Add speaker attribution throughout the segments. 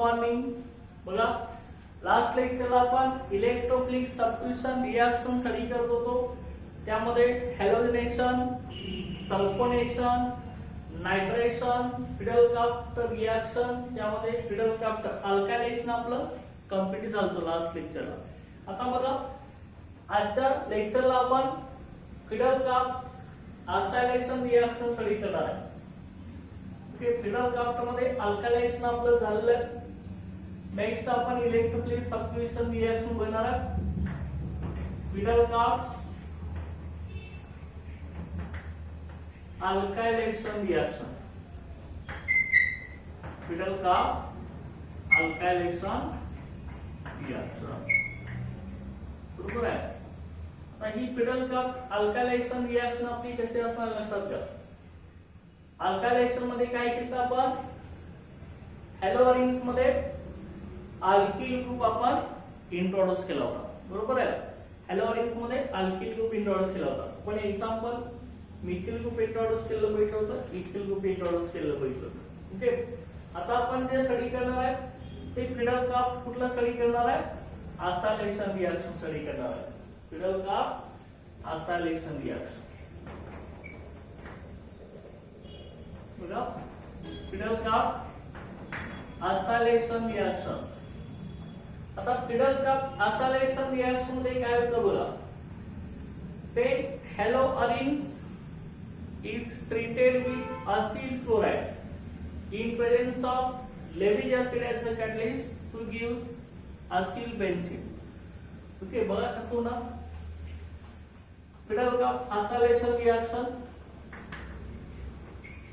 Speaker 1: Morning. बघा last लेक्चरला आपण electrophilic substitution reaction study करत होतो. त्यामध्ये हॅलोजिनेशन, सल्फोनेशन, नायट्रेशन, फिडल-क्राफ्ट रिएक्शन, त्यामध्ये फिडल-क्राफ्ट अल्कायलेशन आपलं कंप्लीट झालं लास्ट लेक्चरला. आता बघा आजच्या लेक्चरला आपण फिडल-क्राफ्ट असायलेशन रिएक्शन स्टडी करणार आहे. ओके, फिडल-क्राफ्ट मध्ये अल्कायलेशन आपलं झालेलं. नेक्स्ट आपण इलेक्ट्रोफिलिक सबस्टिट्यूशन रिएक्शन बघणार आहे. Friedel Crafts alkylation reaction, Friedel Crafts alkylation reaction. बरोबर आहे. आता ही फिडल-क्राफ्ट अल्कायलेशन रिएक्शन आपली कशी असणार लक्षात घ्या. अल्कायलेशन मध्ये काय केलं आपण, हॅलोरिन्स मध्ये अल्किल ग्रुप आपण इंट्रोड्यूस केला होता. बरोबर आहे. हॅलोरिन्स मध्ये अल्किल ग्रुप इंट्रोड्यूस केला होता. पण एक्झाम्पल मिथिल ग्रुप इंट्रोड्यूस केलं पाहिजे होतं, इथिल ग्रुप इंट्रोड्यूस केलं पाहिजे होतं. ओके, आता आपण जे स्टडी करणार आहे ते फिडल-क्राफ्ट कुठला स्टडी करणार आहे, असायलेशन रिएक्शन स्टडी करणार आहे. Fiddle-craft acylation reaction. बघा फिडल-क्राफ्ट असायलेशन रिएक्शन. आता फिडल-क्राफ्ट असायलेशन रिएक्शन मध्ये काय होतं बघा, ते हॅलोअरिन्स is treated with acyl chloride in presence of Lewis acid as a catalyst to gives acyl benzene. Okay, बघा कसं होणार fiddle-craft acylation reaction.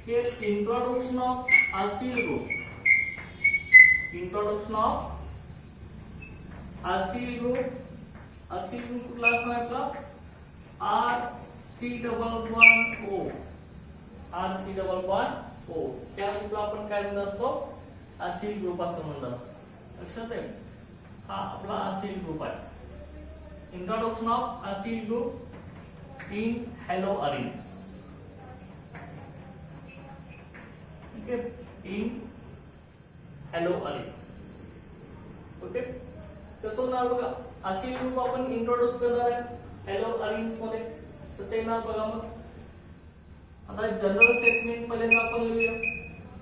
Speaker 1: Here introduction of acyl group, introduction of acyl group. acyl group कुठला असणार आपला, RC11O, RC11O. त्या ग्रुपला आपण काय म्हणत असतो, असिल ग्रुप असं म्हणत असतो. लक्षात आहे. हा आपला असिल ग्रुप आहे. Introduction of acyl group in haloarenes. Okay, in haloarenes. Okay, कसं होणार बघा, असिल ग्रुप आपण इंट्रोड्यूस करणार आहे हॅलोअरिन्स मध्ये. कसं येणार बघा. मग आता जनरल स्टेटमेंट पहिल्यांदा आपण लिहूया.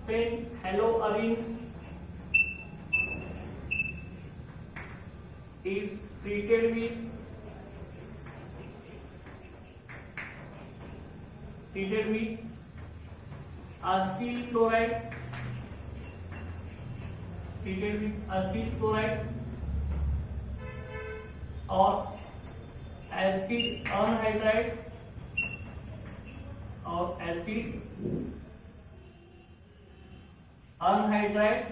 Speaker 1: पेन haloarenes is treated with acyl chloride, treated with acyl chloride or acid anhydride or acid anhydride.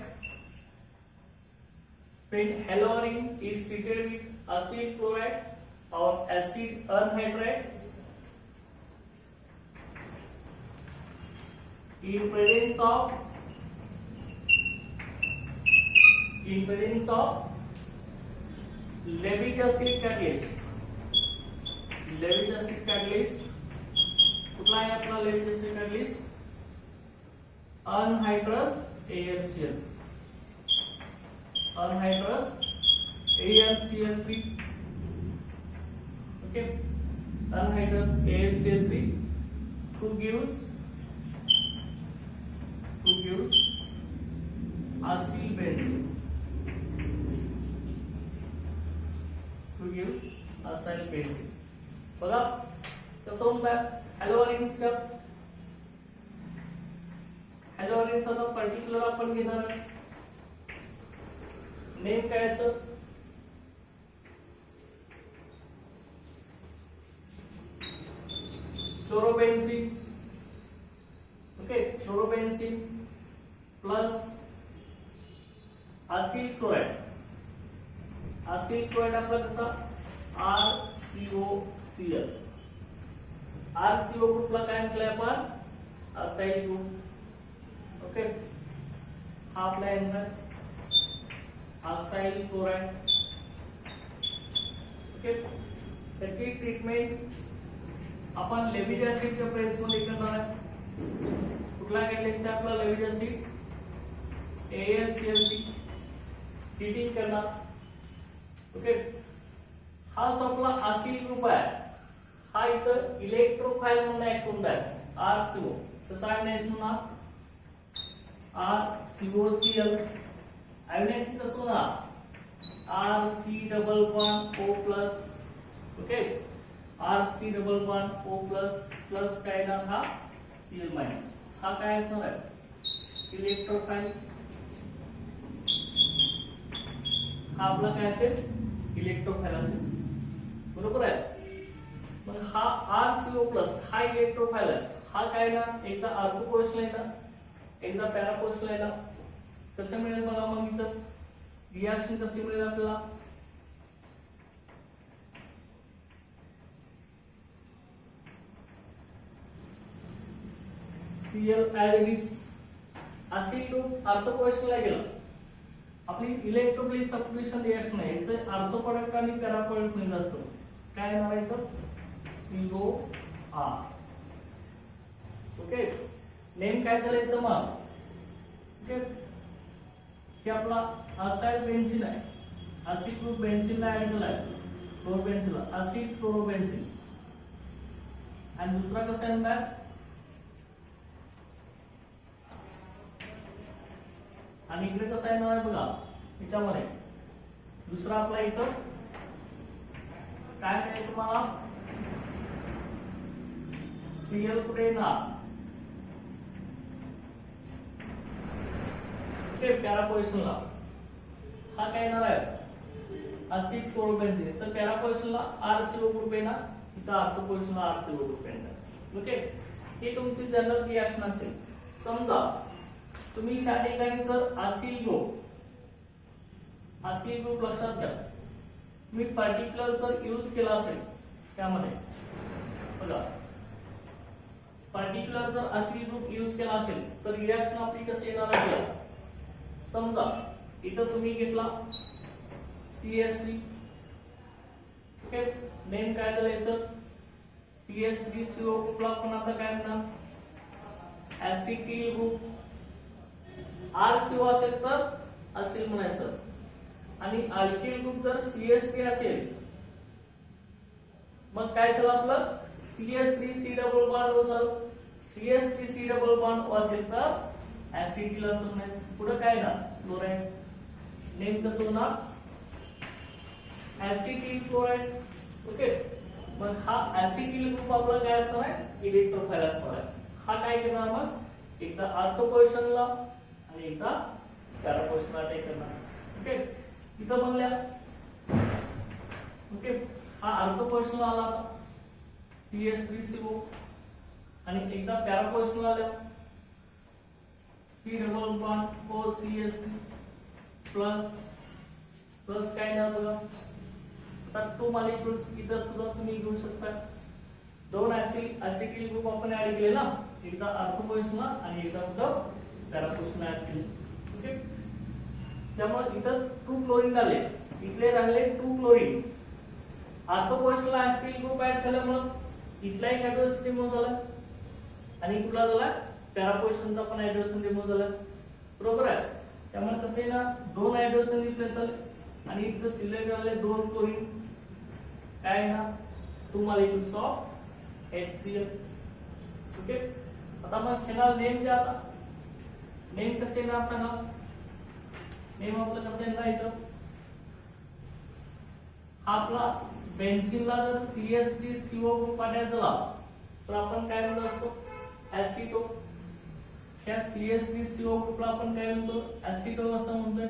Speaker 1: When haloarine is treated with acyl chloride or acid anhydride in presence of Lewis acid catalyst. Lewis acid catalyst कुठला आहे आपला Lewis acid catalyst, anhydrous AlCl, anhydrous AlCl3. okay, anhydrous AlCl3 who gives acyl benzene, who gives acyl benzene. बघा कसं होणार हॅलोअरिन्स का. हॅलोअरिन्स आता particular आपण घेणार. नेम काय असं, chlorobenzene. Okay, chlorobenzene plus acyl chloride. Acyl chloride आपला कसा RCOCl. RCO ग्रुपला काय म्हटलंय आपण, असाइल ग्रुप. ओके, हा आपला आहे असाइल क्लोराइड. ओके, त्याची ट्रीटमेंट आपण लेविज ऍसिडच्या प्रेस मध्ये करणार आहे. कुठला कॅटलिस्ट आहे आपला लेविज ऍसिड AlCl3. हिटिंग करणार. ओके, हा जो आपला असिल ग्रुप आहे हा इथं इलेक्ट्रोफाइल म्हणून ऍक्ट होत आहे. RCO कसं आयनाइज होणार RCOCl. आयनाइज कसं होणार RC double bond O plus. Okay, RC double bond O plus plus काय येणार हा Cl मायनस. हा काय असणार आहे इलेक्ट्रोफाइल. हा आपला काय असेल इलेक्ट्रोफाइल असेल. बरोबर आहे. मग हा RCO प्लस हा इलेक्ट्रोफाइल आहे. हा काय ना एकदा ऑर्थोपोर्शनल आहे ना एकदा पॅरापोर्शनल आहे ना. कसं मिळेल बघा मग इथं रिएक्शन कशी मिळेल आपल्याला. Cl ऍडव्हिस असिल ग्रुप ऑर्थोपोर्शनल गेला. आपली इलेक्ट्रोफिलिक सबस्टिट्यूशन रिएक्शन आहे याचे ऑर्थो प्रोडक्ट आणि पॅरा प्रोडक्ट मिळत असतो. काय येणार आहे तर COR. ओके, नेम काय झालं याचं मग. ओके, हे आपला असाइल बेन्झीन आहे. असिल ग्रुप बेन्झीनला ऍड केलाय क्लोरोबेन्झीनला असिल क्लोरोबेन्झीन. आणि दुसरा कसा येणार आणि इकडे कसं आहे ना बघा याच्यामध्ये दुसरा आपला इथं काय मिळेल तुम्हाला Cl कुठे ना. ओके, पॅरा पोझिशनला हा काय येणार आहे असिड क्लोरोबेन्झीन. तर पॅरा पोझिशनला RCO ग्रुप आहे ना इथं ऑर्थो पोझिशनला RCO ग्रुप येणार. ओके, हे तुमची जनरल रिएक्शन असेल. समजा तुम्ही त्या ठिकाणी जर असिल ग्रुप लक्षात घ्या. मी पर्टिक्युलर जर यूज केला असेल त्यामध्ये बघा पर्टिक्युलर जर असिल ग्रुप यूज केला असेल तर रिएक्शन आपली कशी येणार आहे. समजा इथं तुम्ही घेतला CH3. ओके, नेम काय झालं याचं CH3CO ग्रुपला आपण आता काय म्हणणार ऍसिटिल ग्रुप. RCO असेल तर असिल म्हणायचं आणि अल्किल ग्रुप जर CH3 असेल मग काय झालं आपलं CH3C डबल बॉन्ड O झालं. CH3C डबल बॉन्ड O असेल तर ऍसिटिल असं म्हणायचं. पुढे काय ना क्लोराईड. नेम कसं होणार ऍसिटिल क्लोराईड. ओके, मग हा ऍसिटिल ग्रुप आपला काय असणार आहे इलेक्ट्रोफाइल असणार आहे. हा काय करणार मग एकदा ऑर्थो पोझिशनला आणि एकदा पॅरा पोझिशनला अटॅक करणार. ओके, इथं बनल्या. ओके, हा ऑर्थो पोझिशनला आला CH3CO आणि एकदा पॅरा पोझिशनला आल्या C double bond O CH3 plus plus काय ना बघा आता 2 मॉलिक्युल्स इथं सुद्धा तुम्ही घेऊ शकता. दोन ऍसिटिल ग्रुप आपण ऍड केले ना एकदा ऑर्थो पोझिशनला आणि एकदा कुठं पॅरा पोझिशनला ऍड केले. ओके, त्यामुळे इथं 2 क्लोरीन झाले. इथले राहिले 2 क्लोरीन. ऑर्थो पोझिशनला ऍसिटिल ग्रुप ऍड झाल्यामुळे इथला एक हायड्रोजन रिमूव्ह झाला आणि कुठला झाला पॅरा पोझिशनचा पण हायड्रोजन रिमूव्ह झाला. बरोबर आहे. त्यामुळे कसं आहे ना 2 हायड्रोजन रिप्लेस झाले आणि इथं शिल्लक राहिले 2 क्लोरीन. काय ना 2 मॉलिक्युल्स ऑफ HCl. ओके, आता मग ह्याला नेम द्या. आता नेम कसे येणार सांगा. नेम आपलं कसं येणार इथं आपला बेन्झीनला जर CH3CO ग्रुप आणायचा झाला तर आपण काय म्हणत असतो ऍसिटो. त्या CH3CO ग्रुपला आपण काय म्हणतो ऍसिटो असं म्हणतोय.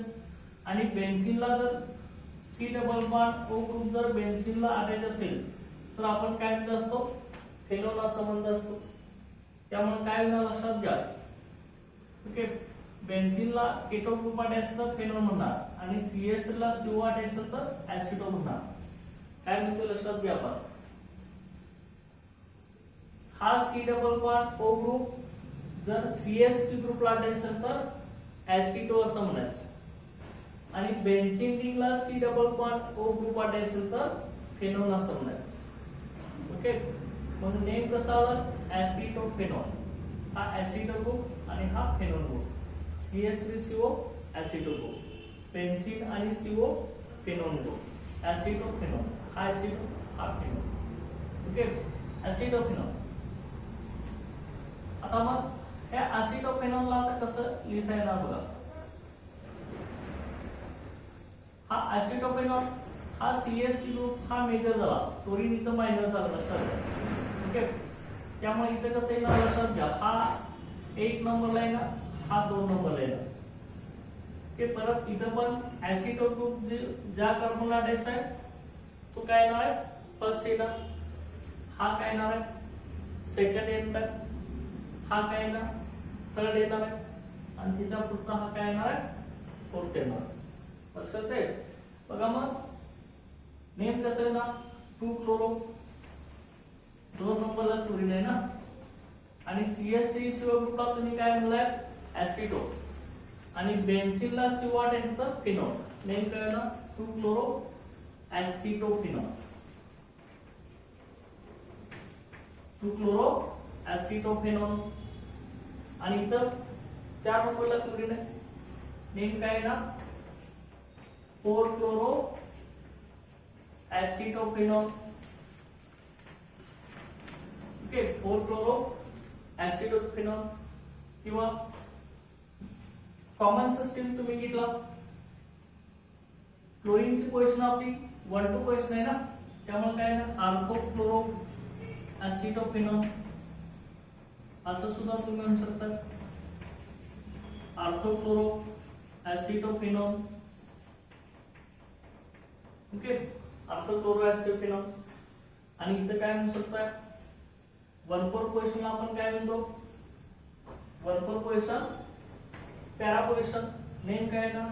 Speaker 1: आणि बेन्झीनला जर C double bond O group जर बेन्झीनला आणायचा असेल तर आपण काय म्हणत असतो फेनोल असं म्हणत असतो. त्यामुळे काय होणार लक्षात घ्या. ओके, बेन्झीनला केटो ग्रुप आणायचं तर फेनोल म्हणणार आणि CH3 ला CO आणायचं तर ऍसिटो म्हणणार. काय म्हणतो लक्षात घ्या. आपण हा C double bond O group जर CH3 ग्रुपला आणायचं तर ऍसिटो असं म्हणायचं आणि बेन्झीन रिंगला C double bond O group आणायचं तर फेनोल असं म्हणायचं. ओके, मग नेम कसा आला ऍसिटोफेनॉल. हा ऍसिटो ग्रुप आणि हा phenol group CH3CO aceto group. Benzene आणि CO फिनोल ग्रुप ऍसिटोफिनॉल हा ऍसिटो हा फिनोल ओके ऍसिटोफिनॉल आता मग ह्या ऍसिटोफिनॉलला आता कसं लिहिता येणार बघा हा ऍसिटोफिनॉल हा CH3 ग्रुप हा मेजर झाला क्लोरीन इथं मायनर झाला लक्षात घ्या ओके त्यामुळे इथं कसं येणार लक्षात घ्या हा 1 नंबरला येणार हा 2 नंबरला येणार ओके परत इथं पण ऍसिटो ग्रुप ज्या कार्बनला अटॅच आहे तो काय येणार आहे फर्स्ट येणार हा काय येणार आहे सेकंड येणार आहे हा काय येणार थर्ड येणार आहे आणि तिच्या पुढचा हा काय येणार आहे फोर्थ येणार लक्षात आहे बघा मग नेम कसं आहे ना 2 क्लोरो 2 नंबरला क्लोरीन आहे ना आणि CH3 CO ग्रुपला तुम्ही काय म्हणलाय ऍसिटो आणि बेन्झीनला CO आहे तर फिनॉल नेम काय ना 2 क्लोरो ऍसिटोफिनॉल 2 क्लोरो ऍसिटोफिनॉल आणि इथं 4 नंबरला क्लोरीन आहे नेम काय ना 4 क्लोरो ऍसिटोफिनॉल ओके 4 क्लोरो ऍसिटोफिनॉल किंवा कॉमन सिस्टीम तुम्ही घेतला क्लोरीनची पोझिशन आपली 1 to पोझिशन आहे ना त्यामुळे काय ना ऑर्थो क्लोरो ऍसिटोफिनॉल असं सुद्धा तुम्ही म्हणू शकता ortho chloro acetophenol okay ortho chloro acetophenol आणि इथं काय म्हणू शकता 1,4 पोझिशनला आपण काय म्हणतो 1,4 पोझिशन पॅरा पोझिशन नेम काय ना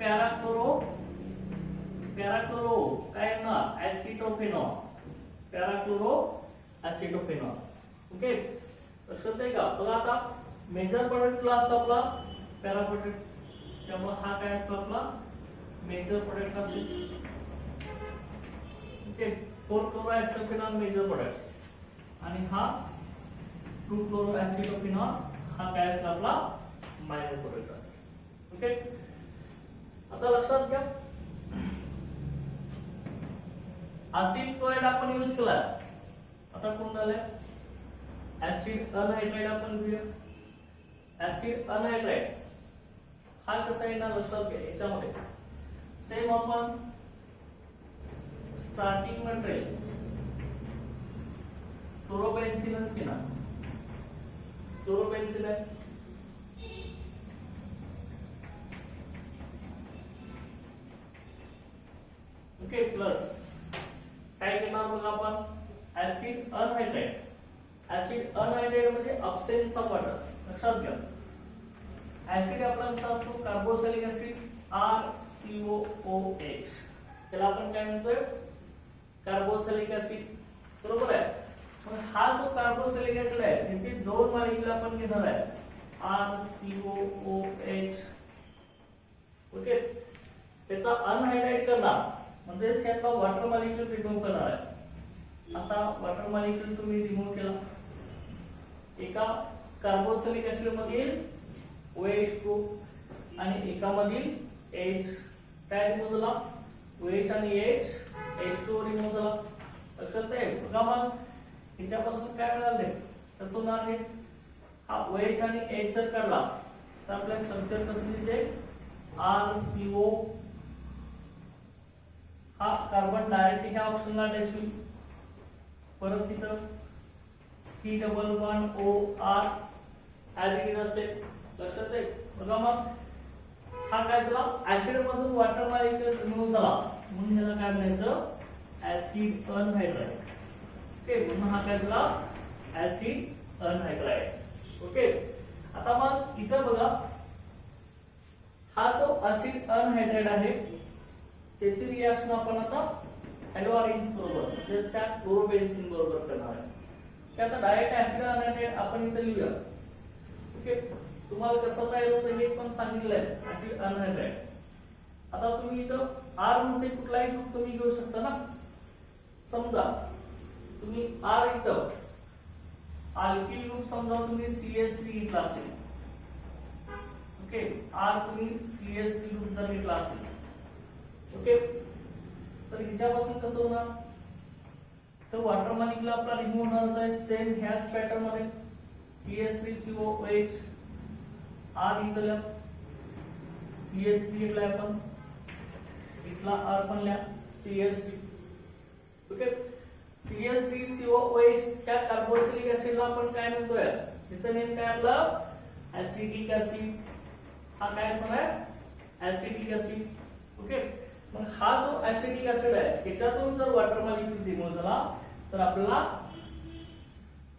Speaker 1: पॅराक्लोरो काय ना ऍसिटोफिनॉल पॅराक्लोरो ऍसिटोफिनॉल ओके लक्षात आहे का बघा आता मेजर प्रोडक्ट क्लास आपला पॅरा प्रोडक्ट्स त्यामुळे हा काय असतो आपला मेजर प्रोडक्ट असेल ओके 4 क्लोरो ऍसिटोफिनॉल मेजर प्रोडक्ट्स आणि हा 2 क्लोरो ऍसिटोफिनॉल हा काय असतो आपला मायनर प्रोडक्ट असेल ओके आता लक्षात घ्या ऍसिड क्लोराइड आपण यूज केला आता कोण झालंय ऍसिड अनहायड्राइड आपण घेऊया ऍसिड अनहायड्राइड हा कसा येणार लक्षात घ्या याच्यामध्ये सेम आपण स्टार्टिंग मटेरियल क्लोरोबेन्झीनच घेणार क्लोरोबेन्झीन आहे ओके प्लस काय घेणार बघा आपण ऍसिड अनहायड्राइड म्हणजे अब्सेन्स ऑफ वॉटर लक्षात घ्या ऍसिड आपला कसा असतो कार्बोक्सिलिक ऍसिड RCOOH त्याला आपण काय म्हणतोय कार्बोक्सिलिक ऍसिड बरोबर आहे मग हा जो कार्बोक्सिलिक ऍसिड आहे त्याचे 2 मॉलिक्यूल आपण घेणार आहे RCOOH ओके त्याचा अनहायड्राइड करणार म्हणजे त्यातला वॉटर मॉलिक्यूल रिमूव्ह करणार आहे असा वॉटर मॉलिक्यूल तुम्ही रिमूव्ह केला एका कार्बोक्सिलिक ऍसिड मधील OH ग्रुप आणि एका मधील H काय रिमूव्ह झाला OH आणि H H2 रिमूव्ह झाला लक्षात आहे बघा मग याच्यापासून काय मिळाले कसं होणार आहे हा OH आणि H जर काढला तर आपल्या स्ट्रक्चर कसं दिसेल RCO हा कार्बन डायरेक्ट ह्या ऑप्शनला अटॅच होईल परत तिथं C11OR ऍडिड असेल लक्षात आहे बघा मग हा काय झाला ऍसिड मधून वॉटर मॉलिक्यूल रिमूव्ह झाला म्हणून याला काय म्हणायचं ऍसिड अनहायड्राइड ओके म्हणून हा काय झाला ऍसिड अनहायड्राइड ओके आता मग इथं बघा हा जो ऍसिड अनहायड्राइड आहे त्याची रिएक्शन आपण आता हॅलोआरिन्स बरोबर म्हणजे त्या क्लोरोबेन्झीन बरोबर करणार आहे ते आता डायरेक्ट ऍसिड अनहायड्राइड आपण इथे लिहूया ओके तुम्हाला कसं तयार होतं हे पण सांगितलंय ऍसिड अनहायड्राइड आता तुम्ही इथं R म्हणजे कुठलाही ग्रुप तुम्ही घेऊ शकता ना समजा तुम्ही R इथं अल्किल ग्रुप समजा तुम्ही CH3 घेतला असेल ओके आर तुम्ही CH3 ग्रुप जर घेतला असेल ओके तर हिच्यापासून कसं होणार तर वॉटर मॉलिक्यूल आपला रिमूव्ह होणारच आहे सेम ह्याच पॅटर्न मध्ये CH3COOH आर इथला CH3 घेतलाय आपण इथला आर पण लिहा CH3 ओके CH3COOH च्या कार्बोक्सिलिक ऍसिडला आपण काय म्हणतोय याचं नेम काय आपलं ऍसिटिक ऍसिड हा काय असणार ऍसिटिक ऍसिड ओके मग हा जो ऍसिटिक ऍसिड आहे त्याच्यातून जर वॉटर मॉलिक्यूल रिमूव्ह झाला तर आपल्याला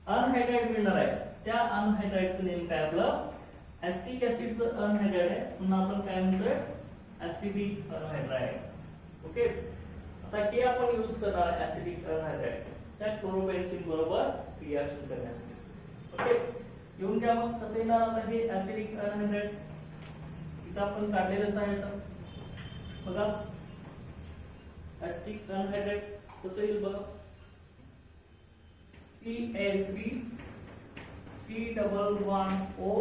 Speaker 1: अनहायड्राइड मिळणार आहे त्या अनहायड्राइडचं नेम काय आपलं ऍसिटिक ऍसिडचं अनहायड्राइड आहे म्हणून आपण काय म्हणतोय ऍसिडिक अनहायड्राइड ओके आता हे आपण यूज करणार ऍसिडिक अनहायड्राइड त्या क्लोरोबेन्झीन बरोबर रिएक्शन करण्यासाठी ओके येऊन घ्या मग कसं येणार आता हे ऍसिडिक अनहायड्राइड इथं आपण काढलेलंच आहे तर बघा ऍसिडिक अनहायड्राइड कसं येईल बघा CH3 C11O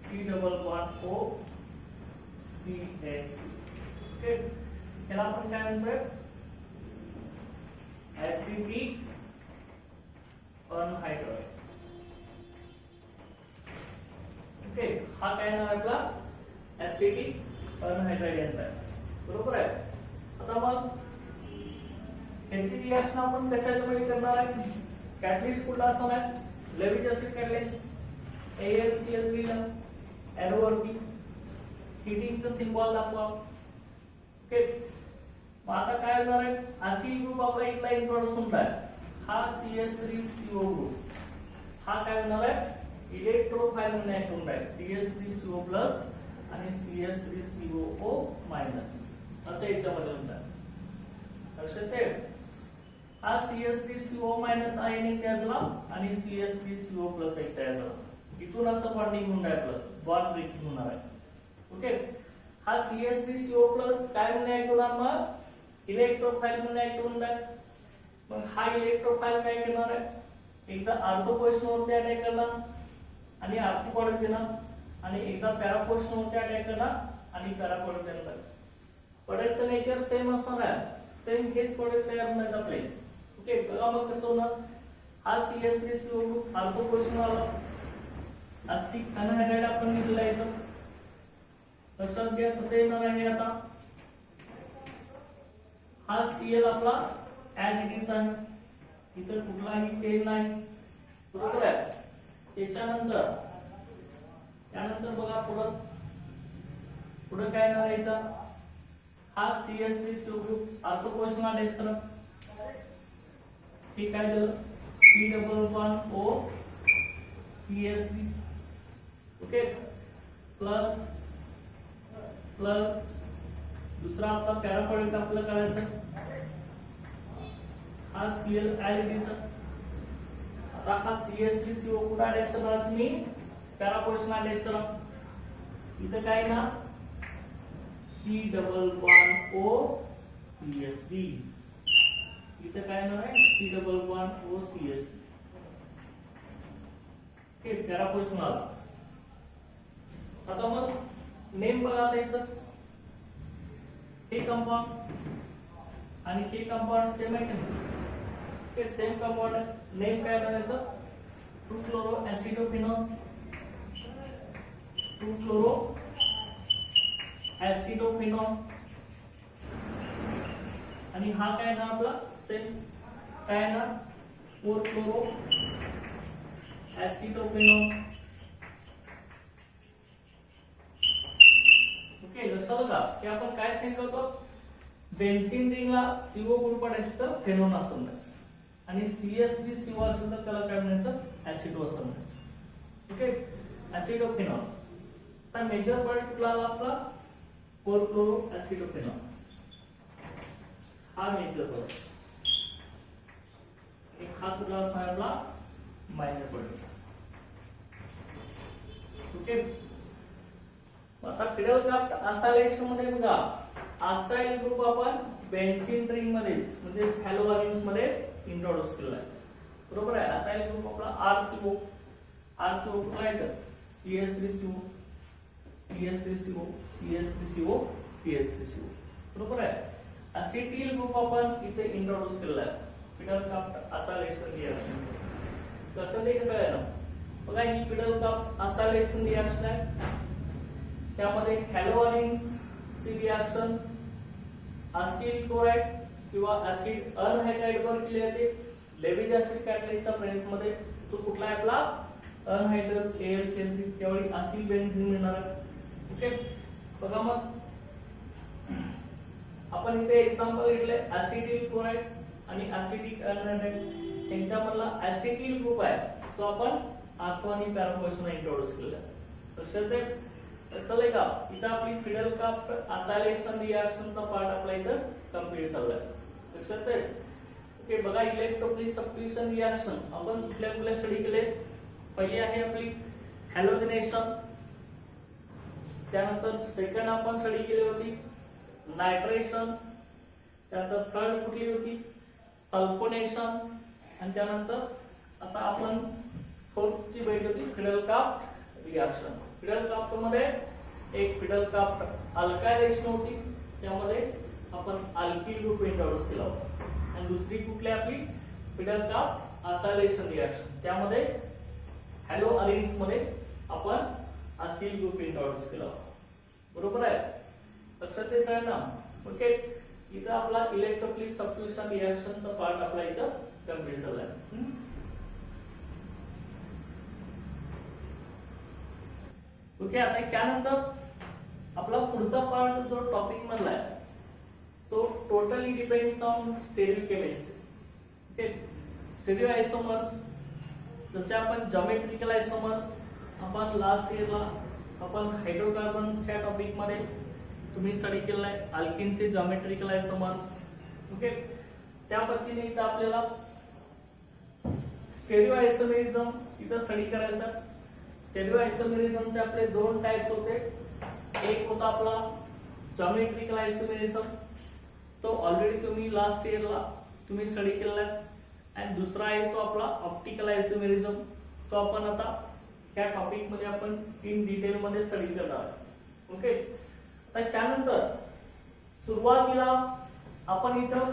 Speaker 1: C11O CH3 okay याला आपण काय म्हणतोय ऍसिडिक अनहायड्राइड ओके हा काय नाव आहे आपला ऍसिडिक अनहायड्राइड आहे बरोबर आहे आता मग ह्याची रिएक्शन आपण कशामध्ये करणार आहे कॅटलिस्ट कुठला असणार आहे लेविक ऍसिड कॅटलिस्ट AlCl3 ला एरो वरती हिटिंगचं सिम्बॉल दाखवा ओके मग आता काय होणार आहे असिल ग्रुप आपला इथला इंट्रोड्यूस होणार आहे हा CH3CO ग्रुप हा काय होणार आहे इलेक्ट्रोफाइल म्हणून ऍक्ट होणार आहे CH3CO+ आणि CH3COO- असं याच्यामध्ये होणार लक्षात ठेव हा CH3CO- आयन एक तयार झाला आणि CH3CO+ एक तयार झाला इथून असं बॉन्डिंग होणार आहे आपलं बॉन्ड ब्रेकिंग होणार आहे ओके हा CH3CO+ काय म्हणून ऍक्ट होणार मग इलेक्ट्रोफाइल म्हणून ऍक्ट होणार मग हा इलेक्ट्रोफाइल काय करणार आहे एकदा ऑर्थो पोझिशन वरती अटॅक करणार आणि ऑर्थो प्रोडक्ट देणार आणि एकदा पॅरा पोझिशन वरती अटॅक करणार आणि पॅरा प्रोडक्ट देणार प्रोडक्टचं नेचर सेम असणार आहे सेम हेच प्रोडक्ट तयार होणार आपले ओके बघा मग कसं होणार हा CH3CO ग्रुप ऑर्थो पोझिशन वाला ऍसिटिक अनहायड्राइड आपण घेतला इथं लक्षात घ्या कसं येणार आहे आता हा Cl आपला ऍज इट इज आहे इथं कुठलाही चेंज नाही बरोबर आहे त्यानंतर बघा पुढे काय करायचा हा CH3CO group ortho position attach करा ठीक आहे झालं C11O CH3 ओके प्लस दुसरा आपला पॅरा प्रोडक्ट आपल्याला करायचा हा Cl ऍज आता हा CH3CO कुठे अटॅच करणार तुम्ही पॅरा पोझिशन अटॅच करा इथं काय ना C11O CH3 इथं काय नाव आहे C11O CH3 okay para position आला आता मग नेम बघा त्याचं हे कंपाऊंड आणि हे कंपाऊंड सेम आहे की सेम कंपाऊंड आहे नेम काय करायचं 2-chloro एसिडोफिनॉल 2-chloro एसिडोफिनॉल आणि हा काय ना आपला सेम काय ना 4-chloro एसिडोफिनॉल ओके लक्षात का की आपण काय सांगितलं होतं बेन्झीन रिंगला CO ग्रुप अटॅच तर फेनोन असं म्हणायचं आणि CH3CO असेल तर त्याला काय म्हणायचं ऍसिडो असं म्हणायचं ओके ऍसिडोफिनॉल आता मेजर पॉइंट कुठला आला आपला 4-chloro एसिडोफिनॉल हा मेजर पॉइंट एक हा कुठला असणार आपला मायनर पॉइंट ओके आता फिडल कास्ट असायलेशन मध्ये बघा असाइल ग्रुप आपण बेन्झीन रिंग मध्येच म्हणजे हॅलोअरिन्स मध्ये इंट्रोड्यूस केलाय बरोबर आहे असाइल ग्रुप आपला RCO CO कुठला आहे तर CS3CO CS3CO CS3CO CS3CO बरोबर आहे. असेटिल ग्रुप आपण इथे इंट्रोड्यूस केलेला आहे. पिडल काप असायलेशन रिएक्शन कसं ते कसं आहे ना बघा ही पिडल काप असायलेशन रिएक्शन आहे. त्यामध्ये हॅलोअरिन्स ची रिएक्शन असिल क्लोराइड किंवा ऍसिड अनहायड्राइड वर केली जाते. लेविज ऍसिड कॅटलाइजच्या प्रेस मध्ये तो कुठला आहे आपला अनहायड्रस AlCl3 त्यावेळी असिल बेन्झीन मिळणार आहे. ओके बघा मग आपण इथे एक्झाम्पल घेतले ऍसिटिल क्लोराइड आणि ऍसिटिक अनहायड्राइड यांच्यामधला ऍसिटिल ग्रुप आहे तो आपण आर्थोनी पॅराफॉर्मेशन इंट्रोड्यूस केलेला आहे. लक्षात आहे का इथं आपली फिडल काप असायलेशन रिएक्शनचा पार्ट आपला इथं कंप्लीट झालाय. लक्षात आहे. ओके बघा इलेक्ट्रोफिलिक सबस्टिट्यूशन रिएक्शन आपण कुठल्या स्टडी केले. पहिली आहे आपली हॅलोजनेशन. त्यानंतर सेकंड आपण स्टडी केली होती नायट्रेशन. त्यानंतर थर्ड कुठली होती सल्फोनेशन. आणि त्यानंतर आता आपण फोर्थची भेट होती फिडल काप रिएक्शन. फिडल काप मध्ये एक फिडल काप अल्कायलेशन होती त्यामध्ये आपण अल्किल ग्रुप इंट्रोड्यूस केला होता. आणि दुसरी कुठली आपली फिडल काप असायलेशन रिएक्शन त्यामध्ये हॅलोअरिन्स मध्ये आपण असिल ग्रुप इंट्रोड्यूस केला होता. बरोबर आहे. लक्षात ते सगळ्यांना. ओके इथं आपला इलेक्ट्रोफिलिक सबस्टिट्यूशन रिएक्शनचा पार्ट आपला इथं कंप्लीट झालाय. ओके आता त्यानंतर आपला पुढचा पार्ट जो टॉपिक मधला आहे तो टोटली डिपेंड्स ऑन स्टेरियोकेमिस्ट्री. ओके स्टेरियोआयसोमर्स जसे आपण जॉमेट्रिकल आयसोमर्स आपण लास्ट इयरला आपण हायड्रोकार्बन्स या टॉपिक मध्ये तुम्ही स्टडी केलाय अल्किनचे जॉमेट्रिकल आयसोमर्स. ओके त्या पद्धतीने इथं आपल्याला स्टेरियोआयसोमेरिझम इथं स्टडी करायचा. स्टेरियोआयसोमेरिझमचे आपले दोन टाइप्स होते. एक होता आपला जॉमेट्रिकल आयसोमेरिझम तो ऑलरेडी तुम्ही लास्ट इयरला तुम्ही स्टडी केलेला आहे. आणि दुसरा आहे तो आपला ऑप्टिकल आयसोमेरिझम तो आपण आता या टॉपिक मध्ये आपण इन डिटेल मध्ये स्टडी करणार आहोत. ओके आता त्यानंतर सुरुवातीला आपण इथं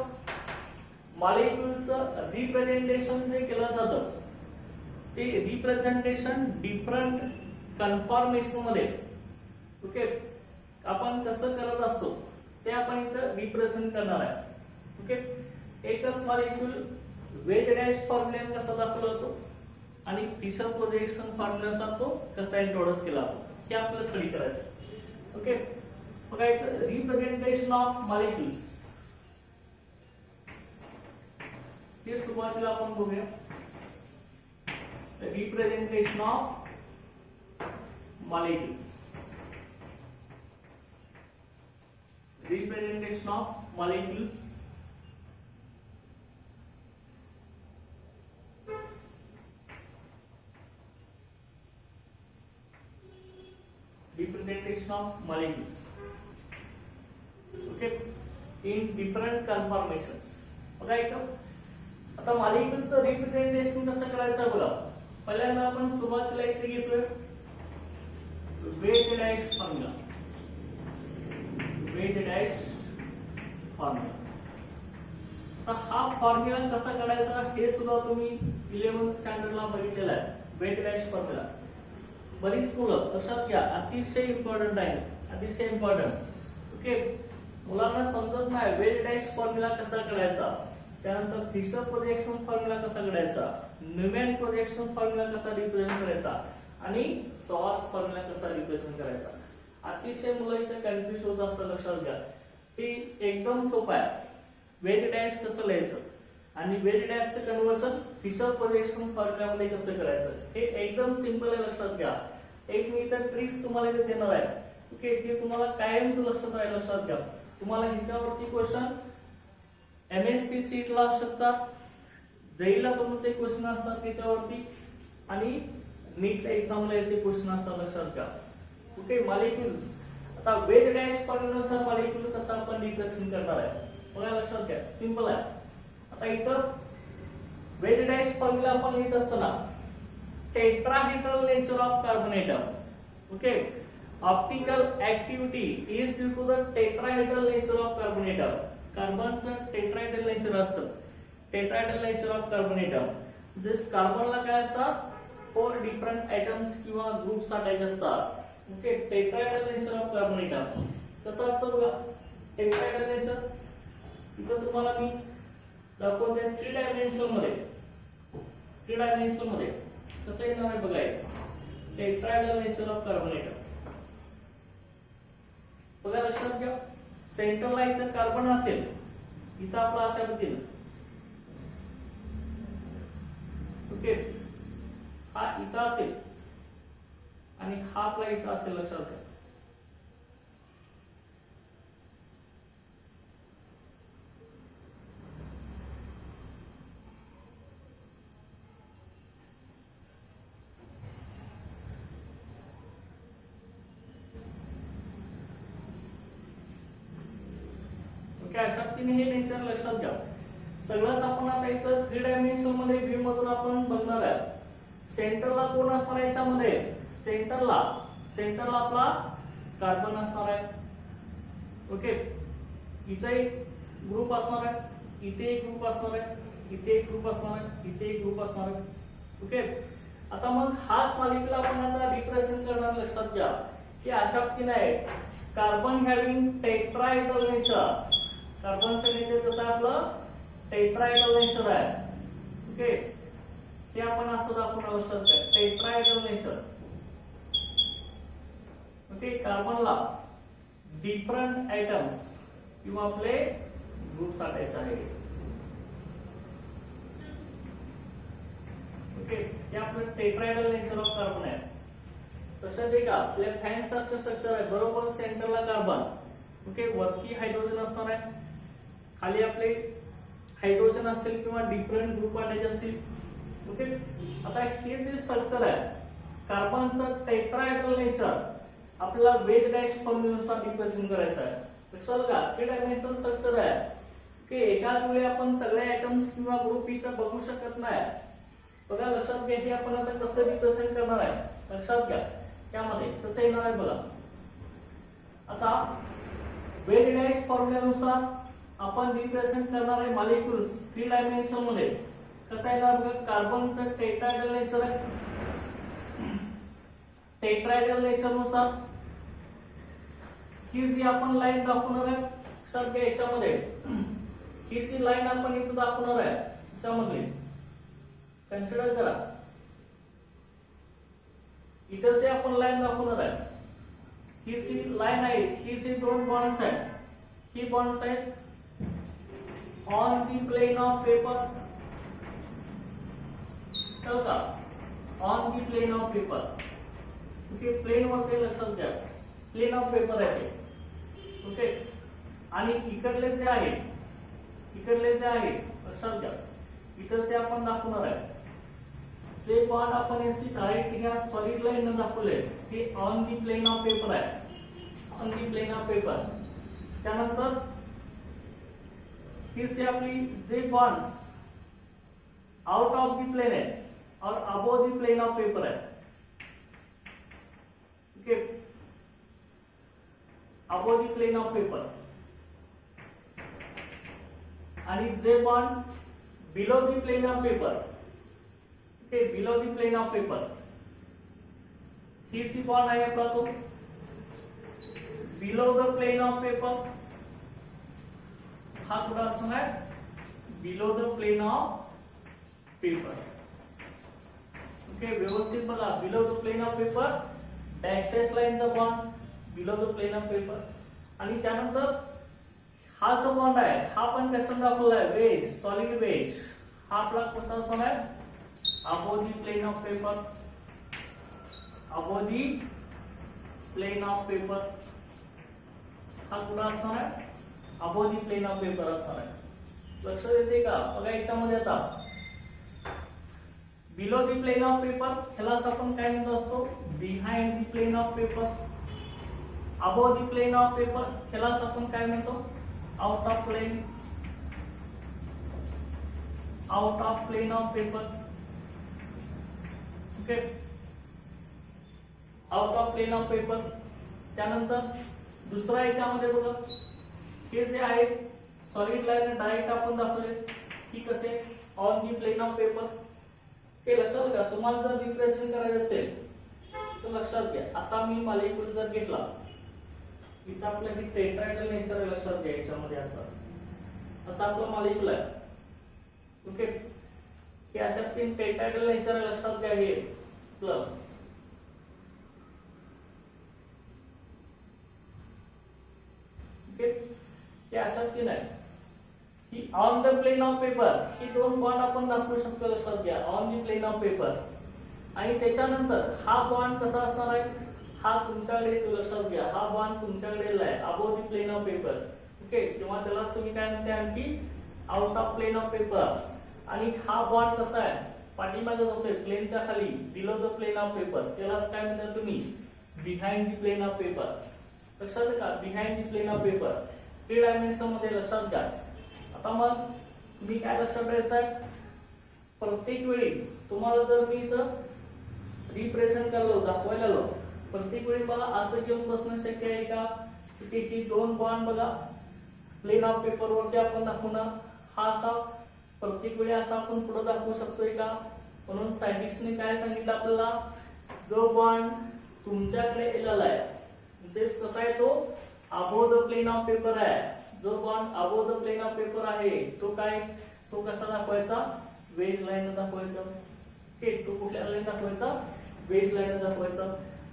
Speaker 1: मॉलिक्युलचं रिप्रेझेंटेशन जे केलं जातं ते रिप्रेझेंटेशन डिफरंट कन्फॉर्मेशन मध्ये ओके आपण कसं करत असतो ते आपण इथं रिप्रेझेंट करणार आहे. ओके एकच मॉलिक्यूल वेज डॅश फॉर्म्युला कसा दाखवला जातो आणि फिशर प्रोजेक्शन फॉर्म्युला तो कसा इंट्रोड्यूस केला जातो हे आपल्याला स्टडी करायचं. ओके बघा इथं रिप्रेझेंटेशन ऑफ मॉलिक्युल्स हे सुरुवातीला आपण बघूया. Representation of molecules representation of molecules. Representation of molecules. Okay, in different conformations. बघा इथं आता मॉलिक्यूलचं रिप्रेझेंटेशन कसं करायचं बघा. पहिल्यांदा आपण सुरुवातीला इथे घेतोय wedge dash formula. Wedge dash formula. आता हा फॉर्म्युला कसा काढायचा हे सुद्धा तुम्ही 11th स्टँडर्डला बघितलेला आहे. वेट डॅश फॉर्म्युला बरीच मुलं लक्षात घ्या अतिशय इम्पॉर्टंट आहे. अतिशय इम्पॉर्टंट. ओके मुलांना समजत नाही वेट डॅश फॉर्म्युला कसा काढायचा. त्यानंतर फिशर प्रोजेक्शन फॉर्म्युला कसा काढायचा. न्यूमॅन प्रोजेक्शन फॉर्म्युला कसा रिप्रेझेंट करायचा आणि सॉर्स फॉर्म्युला कसा रिप्रेझेंट करायचा. अतिशय मुलं इथे कन्फ्युज होत असतात. लक्षात घ्या हे एकदम सोपं आहे. वेट डॅश कसं लिहायचं आणि वेट डॅशचं कन्व्हर्शन फिशर प्रोजेक्शन फॉर्म्युलामध्ये कसं करायचं हे एकदम सिंपल आहे. लक्षात घ्या एक मी इथं ट्रिक्स तुम्हाला इथे देणार आहे. ओके ते तुम्हाला कायमच लक्षात राहील. लक्षात घ्या तुम्हाला ह्याच्यावरती क्वेश्चन MSP सीटला असू शकतात. जेईला तुमचे क्वेश्चन असतात त्याच्यावरती आणि नीटला एक्झामला याचे क्वेश्चन असतात. लक्षात घ्या. ओके मॉलिक्युल्स आता वेट डॅश फॉर्म्युलानुसार मॉलिक्यूल कसा आपण रिप्रेझेंट करणार आहे बघा. लक्षात घ्या सिंपल आहे. आता इथं वेट डॅश फॉर्म्युला आपण लिहित असताना tetrahedral nature of carbon atom. Okay, optical activity is due to the tetrahedral nature of carbon atom. कार्बनचं टेट्राहेड्रल नेचर असतं. Tetrahedral nature of carbon atom. जे कार्बनला काय असतात 4 डिफरंट एटम्स किंवा ग्रुप्स अटॅच असतात. Okay, tetrahedral nature of carbon atom कसं असतं बघा. टेट्राहेड्रल नेचर इथं तुम्हाला मी दाखवते 3 डायमेन्शनल मध्ये. 3 डायमेन्शनल मध्ये कसं येणार आहे बघा. Tetrahedral nature of carbon atom बघा, लक्षात घ्या. सेंटरला इथं कार्बन असेल, इथं आपला अशा पद्धतीने. ओके, हा इथं असेल आणि हा आपला इथं असेल. लक्षात घ्या. अशा पद्धतीने हे नेचर लक्षात घ्या. सगळंच आपण आता इथं 3 डायमेन्शनल मध्ये व्ह्यू मधून आपण बघणार आहे. सेंटरला कोण असणार आहे याच्यामध्ये. सेंटरला आपला कार्बन असणार आहे. ओके, इथे एक ग्रुप असणार आहे, इथे एक ग्रुप असणार आहे, इथे एक ग्रुप असणार आहे, इथे एक ग्रुप असणार आहे. ओके, आता मग हाच मॉलिक्यूल आपण आता रिप्रेझेंट करणार. लक्षात घ्या की अशा पद्धतीने आहे. Carbon having tetrahedral nature. कार्बनचं नेचर कसं आहे आपलं टेट्राहेड्रल नेचर आहे. ओके, ते आपण असं दाखवणार. लक्षात घ्या टेट्राहेड्रल नेचर. ओके, कार्बनला डिफरंट आयटम्स किंवा आपले ग्रुप्स अटॅच आहेत. ओके, हे आपलं टेट्राहेड्रल नेचर ऑफ कार्बन आहे. तसं ते का आपल्या फॅन सारखं स्ट्रक्चर आहे. बरोबर सेंटरला कार्बन. ओके, वरती हायड्रोजन असणार आहे, खाली आपले हायड्रोजन असतील किंवा डिफरंट ग्रुप अटॅच असतील. ओके, आता हे जे स्ट्रक्चर आहे कार्बनचं टेट्राहेड्रल नेचर आपल्याला वेट डॅश फॉर्म्युलानुसार रिप्रेझेंट करायचं आहे. लक्षात का 3 डायमेन्शनल स्ट्रक्चर आहे. ओके, एकाच वेळी आपण सगळे आयटम्स किंवा ग्रुप इथं बघू शकत नाही. बघा, लक्षात घ्या हे आपण आता कसं रिप्रेझेंट करणार आहे. लक्षात घ्या त्यामध्ये कसं येणार आहे बघा. आता वेट डॅश फॉर्म्युलानुसार आपण रिप्रेझेंट करणार आहे मॉलिक्युल्स 3 डायमेन्शनल मध्ये. कसं येणार बघा. कार्बनचं टेट्राहेड्रल नेचर आहे. टेट्राहेड्रल नेचर नुसार ही जी आपण लाईन दाखवणार आहे. लक्षात घ्या याच्यामध्ये ही जी लाईन आपण इथे दाखवणार आहे याच्यामध्ये कन्सिडर करा. इथे जे आपण लाईन दाखवणार आहे ही जी लाईन आहे, ही जी 2 बॉन्ड्स आहेत, ही बॉन्ड्स आहेत on the plane of paper. चल का on the plane of paper. Okay, plane वरती लक्षात घ्या प्लेन ऑफ पेपर आहे ते. ओके, आणि इकडले जे आहे लक्षात घ्या इथं जे आपण दाखवणार आहे जे बॉन्ड आपण याची डायरेक्ट ह्या सॉलिड लाईन दाखवले हे on the plane of paper आहे. On the plane of paper. त्यानंतर ही से आपली जे bonds out of the plane है और above the plane of paper है. Okay, above the plane of paper. आणि जे bond below the plane of paper. Okay, below the plane of paper. ही जी बॉन्ड आहे आपला तो below the plane of paper. हा कुठं असणार आहे below the plane of paper. Okay, व्यवस्थित बघा below the plane of paper dash dash लाईनचा bond below the plane of paper. आणि त्यानंतर हा जो बॉन्ड आहे हा पण कशाने दाखवला आहे वेज सॉलिड वेज. हा आपला कसा असणार आहे above the plane of paper. Above the plane of paper हा कुठं असणार आहे above the plane of paper असणार आहे. लक्षात येते का बघा याच्यामध्ये आता below the plane of paper ह्यालाच आपण काय म्हणतो असतो behind the plane of paper. Above the plane of paper ह्यालाच आपण काय म्हणतो out of plane. Out of plane of paper. Okay, out of plane of paper. त्यानंतर दुसरा याच्यामध्ये बघा, हे जे आहे सॉलिड लाईन डायरेक्ट आपण दाखवले की कसे on the plane of paper. हे लक्षात घ्या, तुम्हाला जर रिप्रेझेंट करायचं असेल तर लक्षात घ्या, असा मी मॉलिक्यूल जर घेतला, इथं आपलं हे टेट्राहेड्रल नेचर आहे, लक्षात घ्या याच्यामध्ये असा आपला मॉलिक्यूल आहे. ओके, हे अशा तीन टेट्राहेड्रल नेचर आहे, लक्षात घ्या. हे प्लग हे अशा तीन आहे की on the plane of paper. ही दोन बॉन्ड आपण दाखवू शकतो, लक्षात घ्या, on the plane of paper. आणि त्याच्यानंतर हा बॉन्ड कसा असणार आहे, हा तुमच्याकडे, तो लक्षात घ्या, हा बॉन्ड तुमच्याकडे आहे above the plane of paper. Okay, किंवा त्यालाच तुम्ही काय म्हणता आणखी out of plane of paper. आणि हा बॉन्ड कसा आहे, पाठीमागेच होतोय प्लेनच्या खाली, below the plane of paper. त्यालाच काय म्हणता तुम्ही behind the plane of paper. लक्षात आहे का, behind the plane of paper. 3 dimension मध्ये लक्षात घ्या. आता मग तुम्ही काय लक्षात ठेवायचं आहे, प्रत्येक वेळी तुम्हाला जर मी इथं रिप्रेझेंट करायला दाखवायला आलो, प्रत्येक वेळी मला असं घेऊन बसणं शक्य आहे का की ही दोन बॉन्ड बघा प्लेन ऑफ पेपर वरती आपण दाखवणार, हा असा प्रत्येक वेळी असा आपण पुढे दाखवू शकतोय का. म्हणून सायंटिस्टने काय सांगितलं आपल्याला, जो बॉन्ड तुमच्याकडे आलेला आहे म्हणजेच कसा आहे, तो above the plane of paper आहे. जो bond above the plane of paper आहे तो काय, तो कसा दाखवायचा, वेज लाईन दाखवायचा. ओके, तो कुठल्या लाईन दाखवायचा, वेज लाईन दाखवायचा.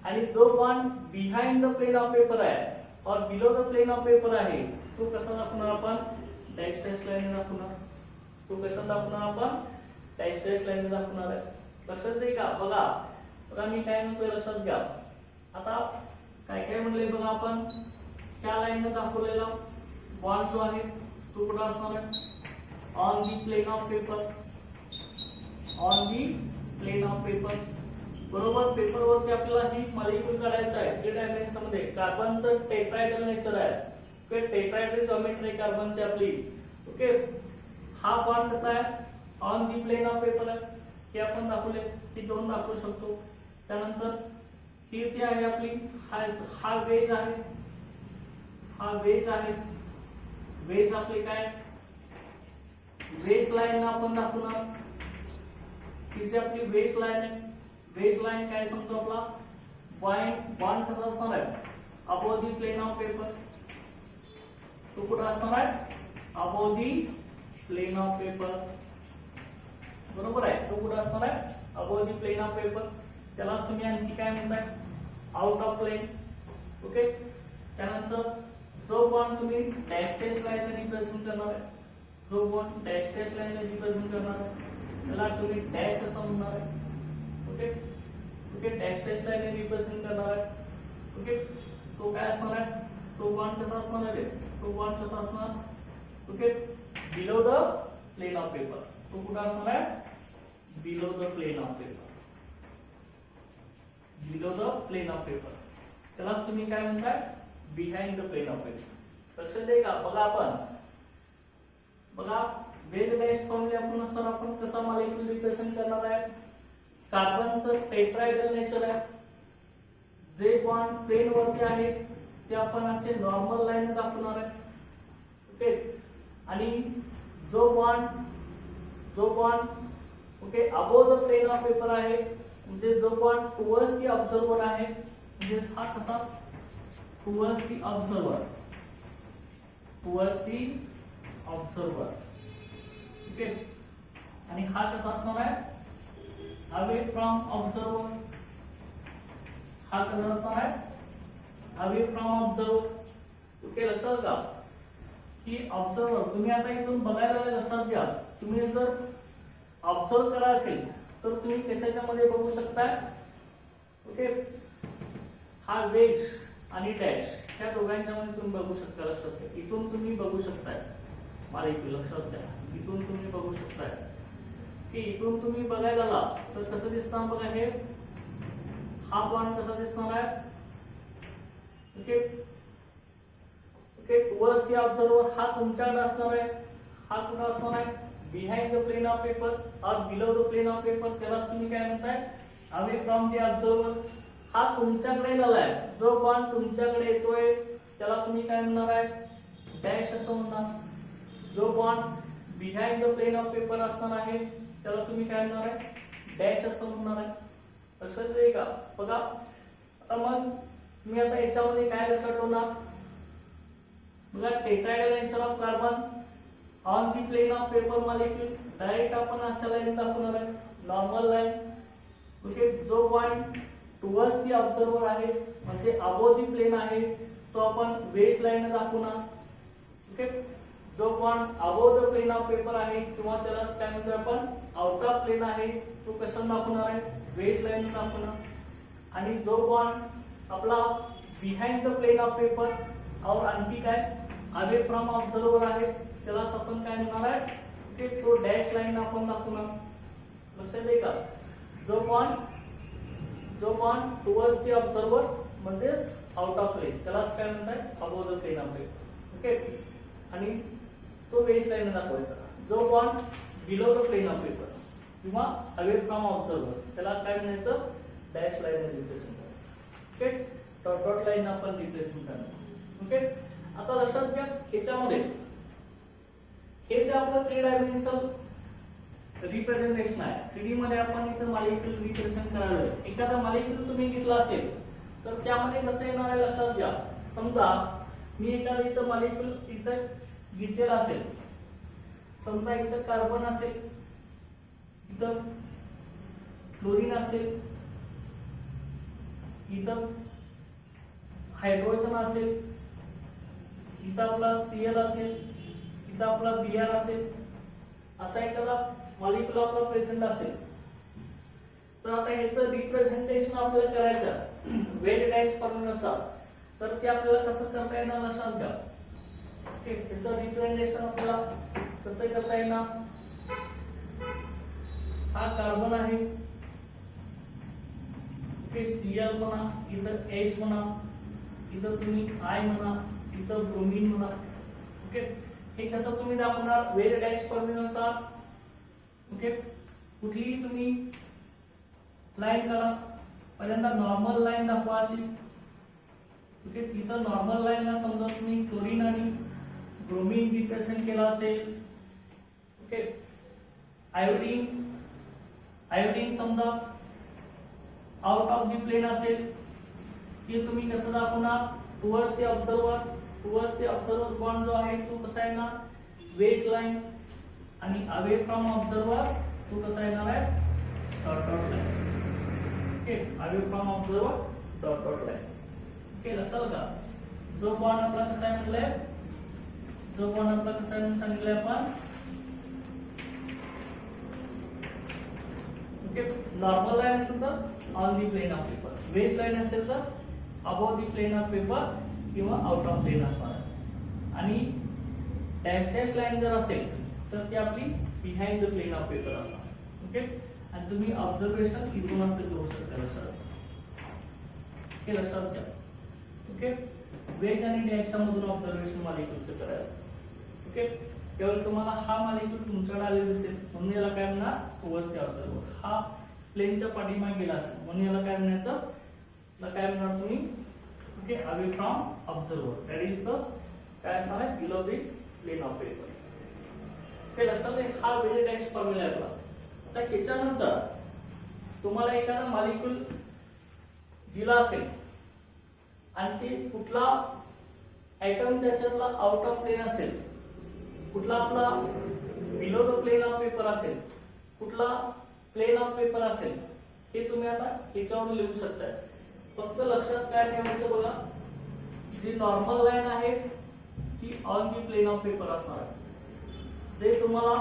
Speaker 1: आणि जो bond behind the plane of paper आहे और below the plane of paper आहे तो कसा दाखवणार आपण, डॅश डॅश लाईन दाखवणार. तो कसा दाखवणार आपण, डॅश डॅश लाईन दाखवणार आहे. लक्षात आहे का, बघा मी काय म्हणतोय लक्षात घ्या. आता काय काय म्हणले बघा, आपण त्या लाईनने दाखवलेला बॉन्ड जो आहे तो कुठं असणार आहे, on the plane of paper. On the plane of paper, बरोबर. पेपर वरती आपल्याला ही मॉलिक्यूल काढायचं आहे 3 डायमेन्शन मध्ये. कार्बनचं टेट्राहेड्रल नेचर आहे. ओके, टेट्राहेड्रल जॉमेट्री कार्बनची आपली. ओके, हा बॉन्ड कसा आहे, on the plane of paper आहे. हे आपण दाखवले, ही दोन दाखवू शकतो. त्यानंतर ही जी आहे आपली, हा वेज आहे, हा वेज आहे. वेज आपली काय, वेज लाईन आपण दाखवणार. ही जी आपली वेज लाईन आहे, वेज लाईन काय सांगतो आपला, बॉन्ड कसा असणार आहे, above the plane of paper. तो कुठं असणार आहे, above the plane of paper. बरोबर आहे, तो कुठं असणार आहे, above the plane of paper. त्यालाच तुम्ही आणखी काय म्हणताय, आउट ऑफ प्लेन. ओके, त्यानंतर जो बॉन्ड तुम्ही डॅश डॅश लाईन रिप्रेझेंट करणार आहे, जो bond dash dash line represent करणार आहे त्याला तुम्ही डॅश असं म्हणणार आहे. Okay, okay, dash dash line represent करणार आहे. ओके, तो काय असणार आहे, तो बॉन्ड कसा असणार आहे, तो बॉन्ड कसा असणार. Okay, below the plane of paper. तो कुठं असणार आहे, below the plane of paper. Below the plane of paper, त्यालाच तुम्ही काय म्हणताय, behind the plane of paper. लक्षात आहे का, बघा आपण बघा वेज डॅश फॉर्मला आपण असताना आपण कसा मॉलिक्यूल रिप्रेझेंट करणार आहे, कार्बनचं टेट्राहेड्रल नेचर आहे. जे बॉन्ड प्लेन वरती आहे ते आपण असे नॉर्मल लाईन दाखवणार आहे. ओके, आणि जो bond okay above the plane of paper आहे म्हणजे जो बॉन्ड टुवर्ड्स दी ऑब्झर्वर आहे, म्हणजे हा कसा, towards the observer, towards the observer. Okay, आणि हा कसा असणार आहे, अवे फ्रॉम ऑब्झर्वर. हा कसा असणार आहे, अवे फ्रॉम ऑब्झर्वर. ओके, लक्षात घ्या की ऑब्झर्वर तुम्ही आता इथून बघायला लक्षात घ्या, तुम्ही जर ऑब्झर्व करा असेल तर तुम्ही कशाच्या मध्ये बघू शकताय. ओके, हा वेज आणि डॅश या दोघांच्या मध्ये तुम्ही बघू शकता. लक्षात घ्या, इथून तुम्ही बघू शकताय मॉलिक्यूल. लक्षात घ्या, इथून तुम्ही बघू शकताय की इथून तुम्ही बघायला आला तर कसं दिसणार बघा. हे हा बॉन्ड कसा दिसणार आहे. Okay, okay, towards the observer हा तुमच्याकडे असणार आहे. हा कुठं असणार आहे, behind the plane of paper और below the plane of paper. त्यालाच तुम्ही काय म्हणताय, अवे फ्रॉम द ऑब्झर्वर हा तुमच्याकडे आलाय, जो पॉइंट तुमच्याकडे येतोय त्याला तुम्ही काय म्हणणार आहे डॅश असं म्हणणार. जो point behind the plane of paper असणार आहे त्याला तुम्ही काय म्हणणार आहे डॅश असं म्हणणार आहे. लक्षात येईल का? बघा आता मग मी आता याच्यामध्ये काय लक्षात ठेवणार, बघा tetrahedral nature of carbon on the plane of paper molecule direct आपण अशा लाईन दाखवणार आहे नॉर्मल लाईन. ओके, जो पॉइंट टुवर्ड्स दी ऑब्झर्वर आहे म्हणजे अबोव दी प्लेन आहे तो आपण बेस लाईन दाखवणार. ओके, जो point above the plane of paper आहे किंवा त्याला काय म्हणतो आपण आउट ऑफ प्लेन आहे तो कशाने दाखवणार आहे बेस लाईन दाखवणार. आणि जो पॉइंट आपला behind the plane of paper और आणखी काय अवे फ्रॉम ऑब्झर्वर आहे त्याला आपण काय म्हणणार आहे की तो डॅश लाईन आपण दाखवणार. लक्षात येईल का? जो पॉइंट टुवर्ड्स द ऑब्झर्वर म्हणजे आउट ऑफ प्लेन त्यालाच काय म्हणतात above the plane of paper. Okay, आणि तो बेस लाईन दाखवायचा. जो point below the plane of paper किंवा अवे फ्रॉम ऑब्झर्वर त्याला काय म्हणायचं डॅश लाईन रिप्रेझेंट करायचं. ओके, डॉट लाईन आपण रिप्रेझेंट करणार. ओके, आता लक्षात घ्या ह्याच्यामध्ये हे जे आपलं 3 डायमेन्शनल रिप्रेझेंटेशन आहे 3D मध्ये आपण इथं मॉलिक्यूल रिप्रेझेंट करायला एखादा मॉलिक्यूल तुम्ही घेतला असेल तर त्यामध्ये कसं येणार आहे लक्षात घ्या. समजा मी एखादा इथं मॉलिक्यूल इथं घेतलेला असेल, समजा इथं कार्बन असेल, इथं क्लोरीन असेल, इथं हायड्रोजन असेल, इथं आपला Cl असेल, इथं आपला Br असेल, असा एखादा मॉलिक्यूल आपला प्रेझेंट असेल तर आता ह्याचं रिप्रेझेंटेशन आपल्याला करायचं वेट डॅश फॉर्म्युलानुसार. तर ते आपल्याला कसं करता येणार लक्षात घ्या. ओके, ह्याचं रिप्रेझेंटेशन आपल्याला कसं करता येणार. हा कार्बन आहे, ओके Cl म्हणा, इथं H म्हणा, इथं तुम्ही I म्हणा, इथं ब्रोमीन म्हणा. ओके, हे कसं तुम्ही दाखवणार वेट डॅश फॉर्म्युलानुसार. ओके, कुठलीही तुम्ही लाईन करा, पहिल्यांदा नॉर्मल लाईन दाखवा अशी. ओके, इथं नॉर्मल लाईनला समजा तुम्ही क्लोरीन आणि ब्रोमीन रिप्रेझेंट केला असेल. ओके, आयोडीन समजा आउट ऑफ दी प्लेन असेल ते तुम्ही कसं दाखवणार टुवर्ड्स द ऑब्झर्वर बॉन्ड जो आहे तो कसा येणार बेस लाईन आणि अवे फ्रॉम ऑब्झर्वर तो कसा येणार आहे dot line. Okay, away from observer dot line. Okay, लक्षात का? जो बॉन्ड आपला कसा आहे म्हटलंय, जो बॉन्ड आपला कसा आहे म्हणून सांगितलंय आपण. ओके, नॉर्मल लाईन असेल तर on the plane of paper, base line असेल तर above the plane of paper किंवा आउट ऑफ प्लेन असणार आहे. आणि डॅश लाईन जर असेल तर ती आपली behind the plane of paper असणार. ओके, आणि तुम्ही ऑब्झर्वेशन इथून असं करू शकता लक्षात. ओके, लक्षात घ्या. ओके, वेज आणि डॅशच्या मधून ऑब्झर्वेशन मॉलिक्यूलचं करायचं असतं. ओके, केवळ तुम्हाला हा मॉलिक्यूल तुमच्याकडे आलेला दिसेल म्हणून याला काय म्हणणार टुवर्ड्स द ऑब्झर्वर. हा प्लेनच्या पाठीमागे गेला असेल म्हणून याला काय म्हणायचं, काय म्हणणार तुम्ही. Okay, away from observer that is the काय असणार आहे below the plane of paper. Okay, लक्षात घ्या. हा वेट डॅश फॉर्म्युला आहे आपला. आता ह्याच्यानंतर तुम्हाला एखादा मॉलिक्यूल दिला असेल आणि ते कुठला ऍटम त्याच्यातला आउट ऑफ प्लेन असेल, कुठला आपला below the plane of paper असेल, कुठला प्लेन ऑफ पेपर असेल, हे तुम्ही आता ह्याच्यावर लिहू शकता. फक्त लक्षात काय ठेवायचं बघा, जी नॉर्मल लाईन आहे ती on the plane of paper असणार आहे. जे तुम्हाला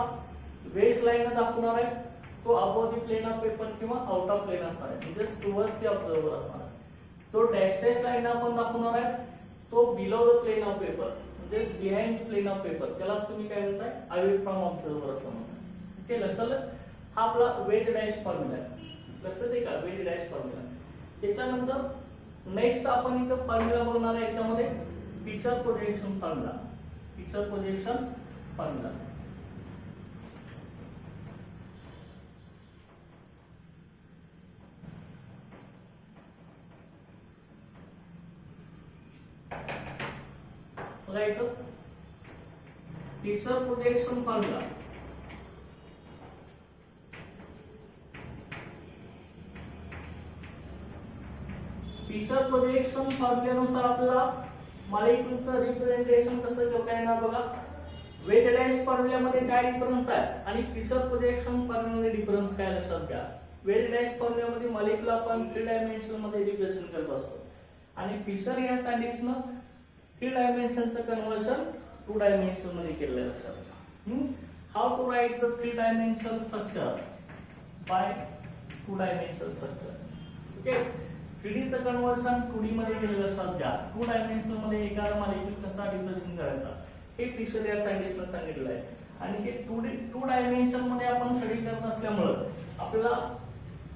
Speaker 1: बेस लाईन दाखवणार आहे तो above the plane of paper किंवा आउट ऑफ प्लेन असणार आहे, म्हणजे टुवर्ड्स दी ऑब्झर्वर असणार आहे. जो डॅश लाईन आपण दाखवणार आहे तो below the plane of paper म्हणजे behind the plane of paper, त्यालाच तुम्ही काय म्हणताय अवे फ्रॉम ऑब्झर्वर असं म्हणताय. ओके, लक्षात. हा आपला वेट डॅश फॉर्म्युला आहे. लक्षात आहे का वेट डॅश फॉर्म्युला. त्याच्यानंतर नेक्स्ट आपण इथं फॉर्म्युला बघणार आहे याच्यामध्ये picture projection formula. Picture projection formula. बघा इथं Fischer projection formula Fischer projection फॉर्म्युल्यानुसार आपल्याला मॉलिक्यूलचं रिप्रेझेंटेशन कसं करता येणार बघा. वेट डॅश फॉर्म्युल्यामध्ये काय डिफरन्स आहे आणि फिशर प्रोजेक्शन फॉर्म्युल्यामध्ये डिफरन्स काय लक्षात घ्या. वेट डॅश फॉर्म्युल्यामध्ये मॉलिक्यूल आपण 3 डायमेन्शन मध्ये रिप्रेझेंट करत असतो आणि फिशर या सायंटिस्टनं 3 डायमेन्शनचं कन्वर्जन 2 डायमेन्शन मध्ये केलेलं लक्षात घ्या. How to write the 3 dimensional structure by 2 dimensional structure. Okay, 3D चं कन्वर्जन 2D मध्ये केलेलं लक्षात घ्या. 2 डायमेन्शन मध्ये एका मॉलिक्यूल कसा रिप्रेझेंट करायचा हे फिशर या सायंटिस्टनं सांगितलं आहे. आणि हे 2 डायमेन्शन मध्ये आपण स्टडी करत असल्यामुळे आपल्याला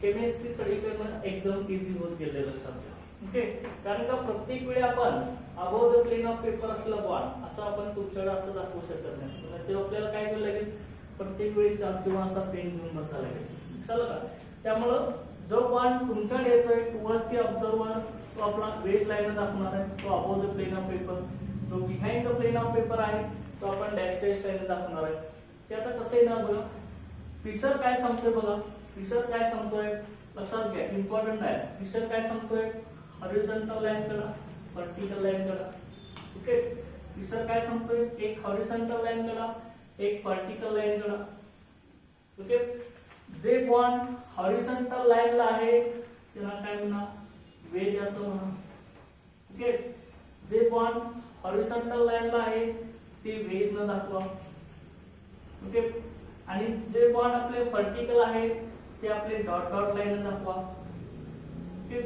Speaker 1: केमिस्ट्री स्टडी करणं एकदम इझी होत गेलेलं लक्षात घ्या. ओके, कारण का प्रत्येक वेळी आपण above the plane of paper असलेला बॉन्ड असं आपण तुमच्याकडे असं दाखवू शकत नाही. ते आपल्याला काय करायला लागेल, प्रत्येक वेळी चार्ट किंवा असा पेन घेऊन बसायला लागेल. चालेल का. त्यामुळं जो बॉन्ड तुमच्याकडे येतोय टुवर्ड्स द ऑब्झर्वर तो आपला वेट लाईन दाखवणार आहे, तो above the plane of paper. जो behind the plane of paper आहे तो आपण डॅश डॅश लाईन दाखवणार आहे. ते आता कसं येणार बघा. फिशर काय सांगतोय बघा. फिशर काय सांगतोय लक्षात घ्या, इम्पॉर्टंट आहे. फिशर काय सांगतोय हॉरिझॉन्टल लाईन करा, व्हर्टिकल लाईन करा. ओके, फिशर काय सांगतोय एक हॉरिझॉन्टल लाईन करा, एक व्हर्टिकल लाईन करा. ओके, जे बॉन्ड हॉरिझॉन्टल लाईनला आहे त्याला काय म्हणा, वेज असं म्हणा. ओके, जे बॉन्ड हॉरिझॉन्टल लाईनला आहे ते वेज न दाखवा. ओके, आणि जे बॉन्ड आपले व्हर्टिकल आहे ते आपले डॉट डॉट लाईन दाखवा. ओके,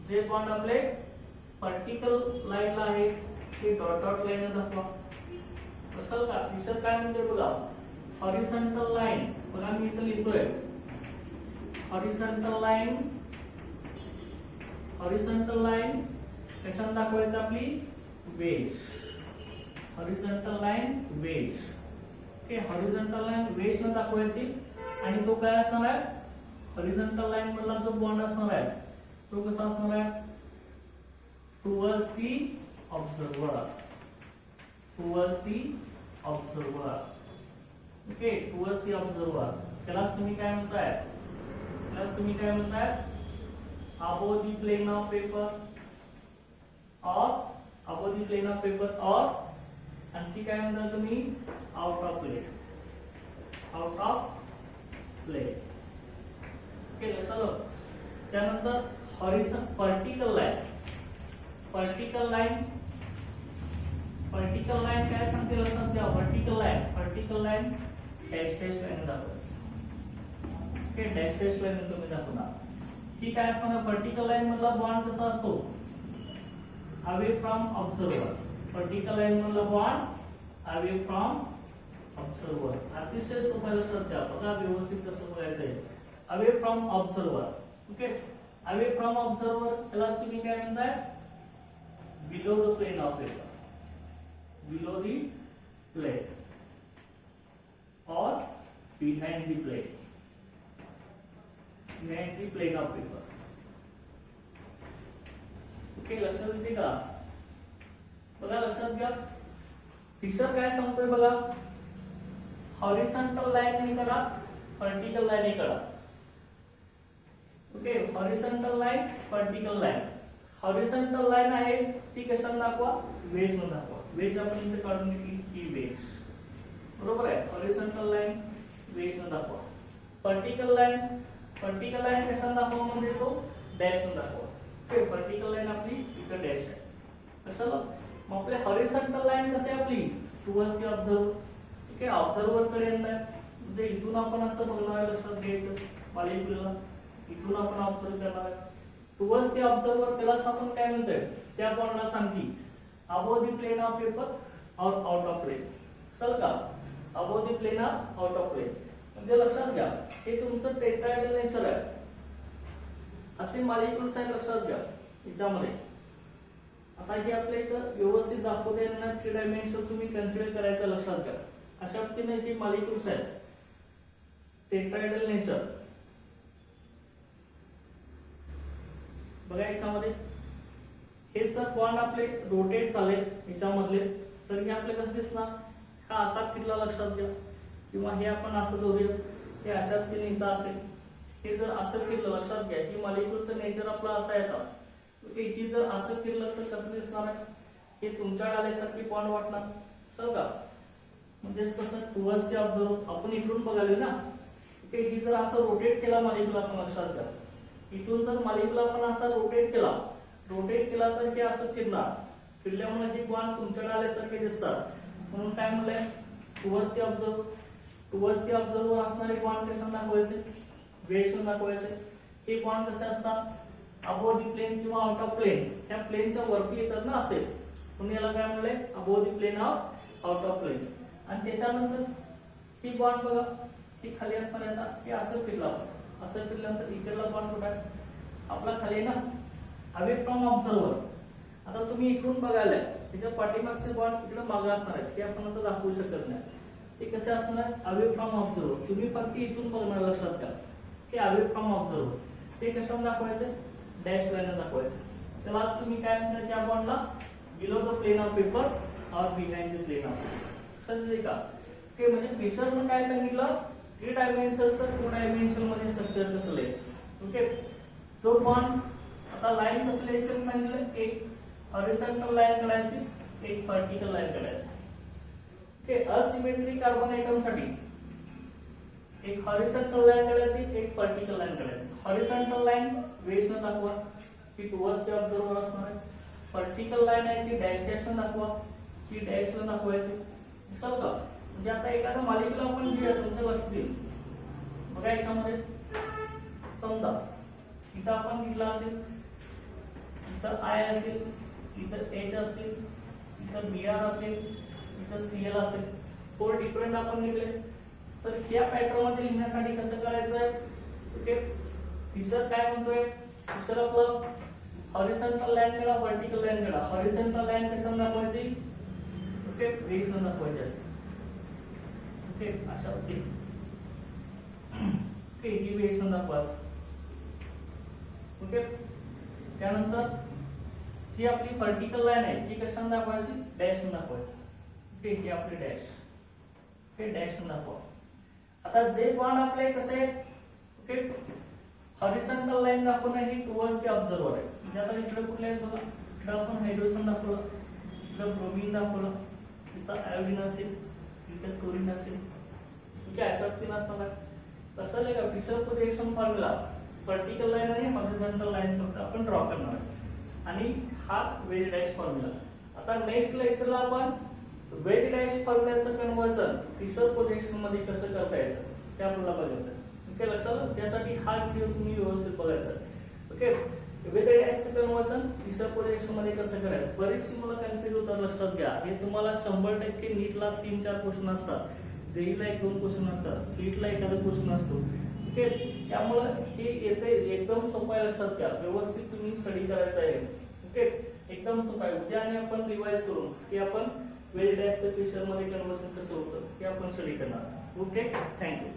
Speaker 1: जे बॉन्ड आपले व्हर्टिकल लाईनला आहे ते डॉट डॉट लाईन दाखवा. कसं का फिशर काय म्हणते बघा, हॉरिझॉन्टल लाईन बघा मी इथं लिहितोय हॉरिझॉन्टल लाईन. हॉरिझॉन्टल लाईन कशाने दाखवायचं आपली wedge. Horizontal line wedge. Okay, horizontal line wedge न दाखवायची आणि तो काय असणार आहे, हॉरिझॉन्टल लाईन मधला जो बॉन्ड असणार आहे तो कसा असणार आहे, towards the observer. Towards the observer. Okay, towards the observer. त्यालाच तुम्ही काय म्हणताय, त्यालाच तुम्ही काय म्हणताय above the plane of paper और above the plane of paper और आणखी काय म्हणता तुम्ही out of plane. Out of plane. Okay, लक्षात. त्यानंतर vertical line. Vertical line. Vertical line काय सांगते लक्षात घ्या. Vertical line. Vertical line dash dash line दाखवायचं. ओके, डॅश डॅश लाईन तुम्ही दाखवणार. ही काय असणार, व्हर्टिकल लाईन मधला बॉन्ड कसा असतो, away from observer. Vertical line मधला बॉन्ड अवे फ्रॉम ऑब्झर्वर. अतिशय सोपा लक्षात घ्या. बघा व्यवस्थित कसं बघायचं आहे. Away from observer. Okay, away from observer त्यालाच तुम्ही काय म्हणताय below the plane of paper. Below the plane और behind the plane. Behind the plane of paper. Okay, लक्षात येते का. बघा लक्षात घ्या. फिशर काय सांगतोय बघा, हॉरिझॉन्टल लाईन नाही करा, व्हर्टिकल लाईन नाही करा. Okay, horizontal line, vertical line. Horizontal line आहे ती कशाने दाखवा, वेज न दाखवा. वेज आपण इथे काढून घेतली की वेज. बरोबर आहे. हॉरिझॉन्टल लाईन वेज न दाखवा. व्हर्टिकल लाईन, व्हर्टिकल लाईन कशाने दाखवा म्हणजे तो डॅश न दाखवा. ओके, व्हर्टिकल लाईन आपली इथे डॅश आहे. कशाला मग आपल्या हॉरिझॉन्टल लाईन कशी आहे आपली towards the observer. Okay, observer कडे येणार म्हणजे इथून आपण असं बघणार आहे लक्षात घ्यायचं मॉलिक्यूलला. इथून आपण ऑब्झर्व करणार आहे टुवर्ड्स दी ऑब्झर्वर. त्यालाच आपण काय म्हणतोय त्या बॉन्डला सांगती above the plane of paper और आउट ऑफ प्लेन. चल का above the plane of out of plane म्हणजे लक्षात घ्या हे तुमचं टेट्राहेड्रल नेचर आहे. असे मॉलिक्यूल्स आहेत लक्षात घ्या याच्यामध्ये. आता हे आपल्या इथं व्यवस्थित दाखवता येणार 3 डायमेन्शन तुम्ही कन्सिडर करायचं लक्षात घ्या. अशा पद्धतीने हे मॉलिक्यूल्स आहेत टेट्राहेड्रल नेचर. बघा याच्यामध्ये हे जर बॉन्ड आपले रोटेट झाले याच्यामधले तर हे आपल्याला कसं दिसणार, हा असा फिरला लक्षात घ्या, किंवा हे आपण असं धरूया, हे अशाच फिरून इथं असेल. हे जर असं फिरलं लक्षात घ्या की मॉलिक्युलचं नेचर आपलं असं येतं. ओके, ही जर असं फिरलं तर कसं दिसणार आहे, हे तुमच्या डाल्यासारखी बॉन्ड वाटणार. चल का, म्हणजे कसं टुवर्ड्स द ऑब्झर्वर आपण इकडून बघायला ना. ओके, ही जर असं रोटेट केला मॉलिक्युल आपण लक्षात घ्या, इथून जर मॉलिक्युल आपण असा रोटेट केला तर हे असं फिरणार. फिरल्यामुळे हे बॉन्ड तुमच्या डाल्यासारखे दिसतात. म्हणून काय म्हणलंय, टुवर्ड्स द ऑब्झर्वर असणारे बॉन्ड कसे दाखवायचे, वेव्हने दाखवायचे. हे बॉन्ड कसे असतात, अबोव द प्लेन किंवा आउट ऑफ प्लेन, त्या प्लेनच्या वरती येतात ना असेल, म्हणून याला काय म्हणलंय, above the plane of out of plane. आणि त्याच्यानंतर ही बॉन्ड बघा, ही खाली असणार आहे ना, हे असं फिरल्यानंतर इकडला बॉन्ड कुठे आहे आपला, खाली आहे ना, अवे फ्रॉम ऑब्झर्वर. आता तुम्ही इकडून बघायला त्याच्या पाठीमागचे बॉन्ड इकडे मागे असणार आहेत, हे आपण आता दाखवू शकत नाही. ते कसे असणार, अवे फ्रॉम ऑब्झर्वर. तुम्ही फक्त इथून बघणार लक्षात घ्या, हे अवे फ्रॉम ऑब्झर्वर. ते कशाने दाखवायचे, डॅश लाईन दाखवायचे. त्याला तुम्ही काय म्हणता, त्या बॉन्डला below the plane of paper और बिहाइंड द प्लेन ऑफ, समजले का. ते म्हणजे फिशरने काय सांगितलं, 3 डायमेन्शनचं 2 डायमेन्शन मध्ये स्ट्रक्चर कसं लिहायचं. ओके, जो बॉन्ड आता लाईन कसं लिहायचं सांगितलं, एक हॉरिझॉन्टल लाईन काढायची, एक व्हर्टिकल लाईन काढायची. ओके, असिमेट्रिक कार्बन आयटम साठी एक हॉरिझॉन्टल लाईन काढायची, एक व्हर्टिकल लाईन काढायची. हॉरिझॉन्टल लाईन वेव्हने दाखवा, ती टुवर्ड्स द ऑब्झर्वर असणार आहे. व्हर्टिकल लाईन आहे ती डॅश डॅशने दाखवा, ती डॅशने दाखवायची. दिसाल का, म्हणजे आता एखादा मॉलिक्युल आपण घेऊया, तुमच्या लक्षात येईल बघा. याच्यामध्ये समजा इथं आपण घेतला असेल, इथं आय असेल, इथं एच असेल, इथं बीआर असेल, इथं सीएल असेल, 4 डिफरंट आपण घेतले. तर ह्या पॅटर्न मध्ये लिहिण्यासाठी कसं करायचंय, ओके, फिशर काय म्हणतोय, फिशर आपलं हॉरिझॉन्टल लाईन काढा, व्हर्टिकल लाईन काढा. हॉरिझॉन्टल लाईन कशाने दाखवायची, ओके, वेव्हने दाखवायची असेल. ओके, अशा ओके, ही वेव्हने दाखवायची. ओके, त्यानंतर जी आपली व्हर्टिकल लाईन आहे ती कशाने दाखवायची, डॅशने दाखवायची. ओके, ही आपली डॅश, ओके, डॅशने दाखवा. आता जे बॉन्ड आपले कसे, ओके, हॉरिझॉन्टल लाईन दाखवणं ही टुवर्ड्स द ऑब्झर्वर आहे. म्हणजे आता इकडे कुठले आहेत बघा, इकडे आपण हायड्रोजन दाखवलं, इकडे ब्रोमीन दाखवलं, इथं आयोडीन असेल, इथं क्लोरीन असेल. ओके, अशा तीन असणार. तसं नाही का, Fischer projection formula vertical line आणि हॉरिझॉन्टल लाईन फक्त आपण ड्रॉ करणार आहे, आणि हा वेज डॅश फॉर्म्युला. आता नेक्स्ट लेक्चरला आपण वेज डॅश फॉर्म्युलाचं कन्व्हर्जन फिशर प्रोजेक्शन मध्ये कसं करता येतं ते आपल्याला बघायचं. ओके, लक्षात, त्यासाठी हा व्हिडिओ तुम्ही व्यवस्थित बघायचा. ओके, वेज डॅशचं कन्व्हर्जन फिशर प्रोजेक्शन मध्ये कसं करायचं. बरीचशी मला कन्फ्युज होतात, लक्षात घ्या. हे तुम्हाला 100% नीटला 3-4 क्वेश्चन असतात, जेईला 1-2 क्वेश्चन असतात, सीटला एखादा क्वेश्चन असतो. ओके, त्यामुळे हे येते एकदम सोपं आहे, लक्षात घ्या. व्यवस्थित तुम्ही स्टडी करायचं आहे. ओके, एकदम सोपं आहे. उद्या आणि आपण रिवाइज करून की आपण वेज डॅशचं फिशर मध्ये कन्व्हर्जन कसं होतं हे आपण स्टडी करणार. Okay, thank you.